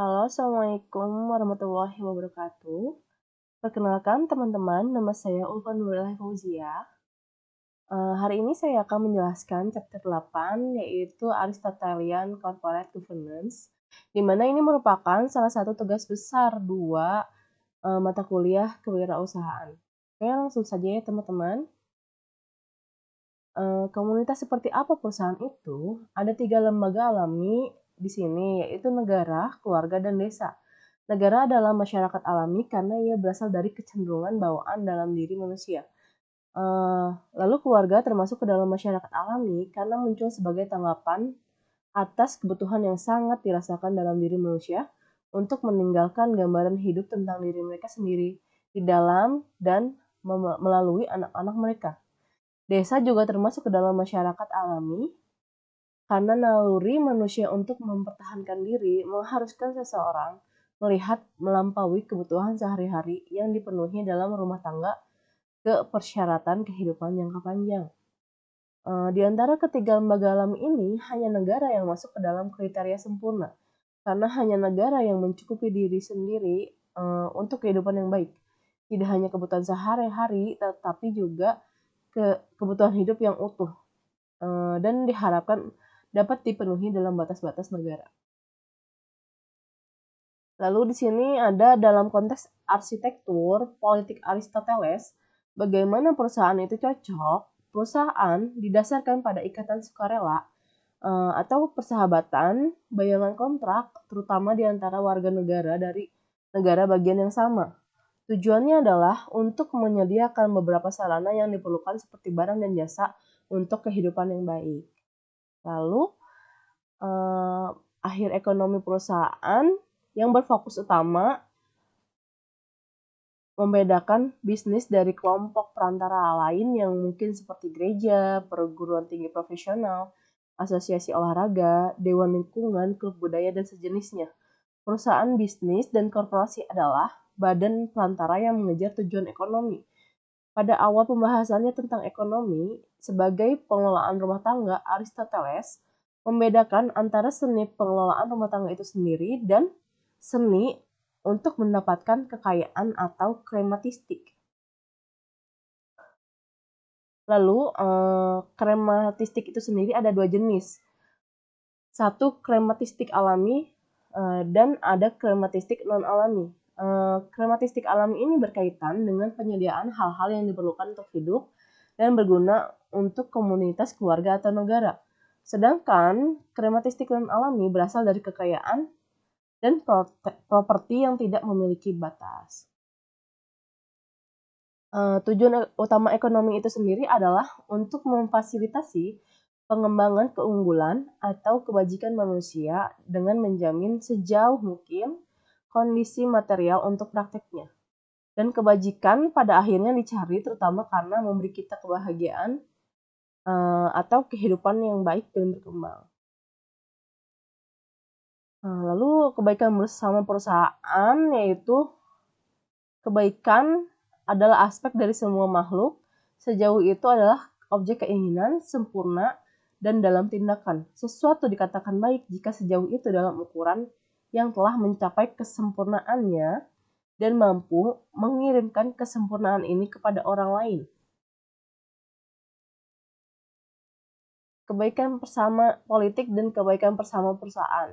Halo, Assalamualaikum warahmatullahi wabarakatuh. Perkenalkan teman-teman, nama saya Ulfa Nuril Fauzia. Hari ini saya akan menjelaskan chapter 8, yaitu Aristotelian Corporate Governance, di mana ini merupakan salah satu tugas besar dua mata kuliah kewirausahaan. Oke, langsung saja ya teman-teman. Komunitas seperti apa perusahaan itu? Ada 3 lembaga alami di sini, yaitu negara, keluarga, dan desa. Negara adalah masyarakat alami karena ia berasal dari kecenderungan bawaan dalam diri manusia. Lalu keluarga termasuk ke dalam masyarakat alami karena muncul sebagai tanggapan atas kebutuhan yang sangat dirasakan dalam diri manusia untuk meninggalkan gambaran hidup tentang diri mereka sendiri di dalam dan melalui anak-anak mereka. Desa juga termasuk ke dalam masyarakat alami karena naluri manusia untuk mempertahankan diri mengharuskan seseorang melihat melampaui kebutuhan sehari-hari yang dipenuhi dalam rumah tangga ke persyaratan kehidupan jangka panjang. Di antara ketiga lembaga alami ini, hanya negara yang masuk ke dalam kriteria sempurna, karena hanya negara yang mencukupi diri sendiri untuk kehidupan yang baik. Tidak hanya kebutuhan sehari-hari, tetapi juga kebutuhan hidup yang utuh, dan diharapkan dapat dipenuhi dalam batas-batas negara. Lalu di sini ada dalam konteks arsitektur politik Aristoteles, bagaimana perusahaan itu cocok. Perusahaan didasarkan pada ikatan sukarela atau persahabatan, bayangan kontrak, terutama di antara warga negara dari negara bagian yang sama. Tujuannya adalah untuk menyediakan beberapa sarana yang diperlukan seperti barang dan jasa untuk kehidupan yang baik. Lalu akhir ekonomi perusahaan yang berfokus utama membedakan bisnis dari kelompok perantara lain yang mungkin seperti gereja, perguruan tinggi profesional, asosiasi olahraga, dewan lingkungan, klub budaya, dan sejenisnya. Perusahaan bisnis dan korporasi adalah badan perantara yang mengejar tujuan ekonomi. Pada awal pembahasannya tentang ekonomi, sebagai pengelolaan rumah tangga, Aristoteles membedakan antara seni pengelolaan rumah tangga itu sendiri dan seni untuk mendapatkan kekayaan atau krematistik. Lalu, krematistik itu sendiri ada 2 jenis. Satu krematistik alami dan ada krematistik non-alami. Krematistik alami ini berkaitan dengan penyediaan hal-hal yang diperlukan untuk hidup dan berguna untuk komunitas, keluarga, atau negara. Sedangkan krematistik non-alami berasal dari kekayaan dan properti yang tidak memiliki batas. Tujuan utama ekonomi itu sendiri adalah untuk memfasilitasi pengembangan keunggulan atau kebajikan manusia dengan menjamin sejauh mungkin kondisi material untuk prakteknya. Dan kebajikan pada akhirnya dicari terutama karena memberi kita kebahagiaan atau kehidupan yang baik dan berkembang. Lalu kebaikan bersama perusahaan yaitu kebaikan adalah aspek dari semua makhluk, sejauh itu adalah objek keinginan, sempurna, dan dalam tindakan. Sesuatu dikatakan baik jika sejauh itu dalam ukuran yang telah mencapai kesempurnaannya dan mampu mengirimkan kesempurnaan ini kepada orang lain. Kebaikan bersama politik dan kebaikan bersama perusahaan.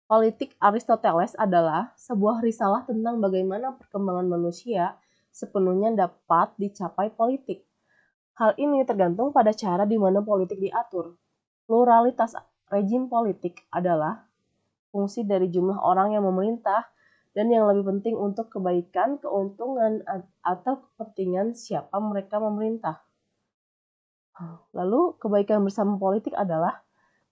Politik Aristoteles adalah sebuah risalah tentang bagaimana perkembangan manusia sepenuhnya dapat dicapai politik. Hal ini tergantung pada cara di mana politik diatur. Pluralitas rejim politik adalah fungsi dari jumlah orang yang memerintah dan yang lebih penting untuk kebaikan, keuntungan, atau kepentingan siapa mereka memerintah. Lalu, kebaikan bersama politik adalah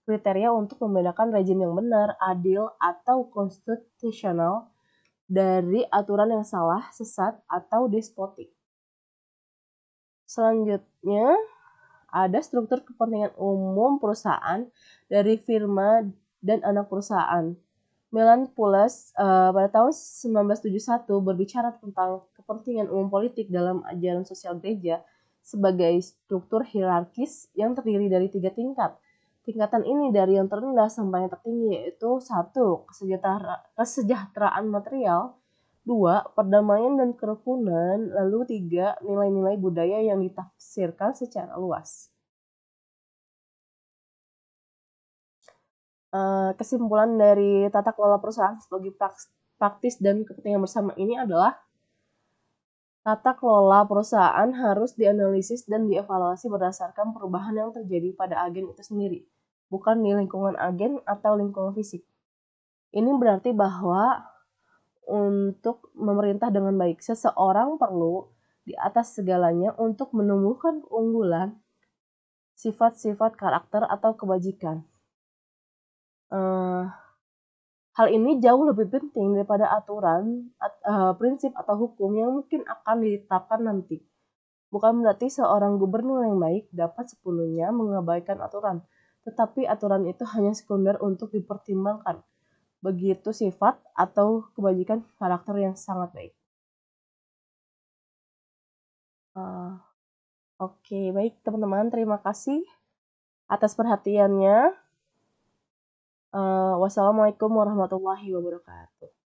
kriteria untuk membedakan rejim yang benar, adil, atau konstitusional dari aturan yang salah, sesat, atau despotik. Selanjutnya, ada struktur kepentingan umum perusahaan dari firma dan anak perusahaan. Milan Pulis pada tahun 1971 berbicara tentang kepentingan umum politik dalam ajaran sosial gereja sebagai struktur hierarkis yang terdiri dari 3 tingkat. tingkatan ini dari yang terendah sampai yang tertinggi, yaitu 1. Kesejahteraan material, 2. Perdamaian dan kerukunan, lalu 3. Nilai-nilai budaya yang ditafsirkan secara luas. Kesimpulan dari tata kelola perusahaan sebagai praktis dan kepentingan bersama ini adalah tata kelola perusahaan harus dianalisis dan dievaluasi berdasarkan perubahan yang terjadi pada agen itu sendiri, bukan di lingkungan agen atau lingkungan fisik. Ini berarti bahwa untuk memerintah dengan baik, seseorang perlu di atas segalanya untuk menumbuhkan keunggulan, sifat-sifat karakter atau kebajikan. Hal ini jauh lebih penting daripada aturan, prinsip atau hukum yang mungkin akan ditetapkan nanti. Bukan berarti seorang gubernur yang baik dapat sepenuhnya mengabaikan aturan, tetapi aturan itu hanya sekunder untuk dipertimbangkan. Begitu sifat atau kebajikan karakter yang sangat baik. Oke, baik teman-teman, terima kasih atas perhatiannya. Wassalamualaikum warahmatullahi wabarakatuh.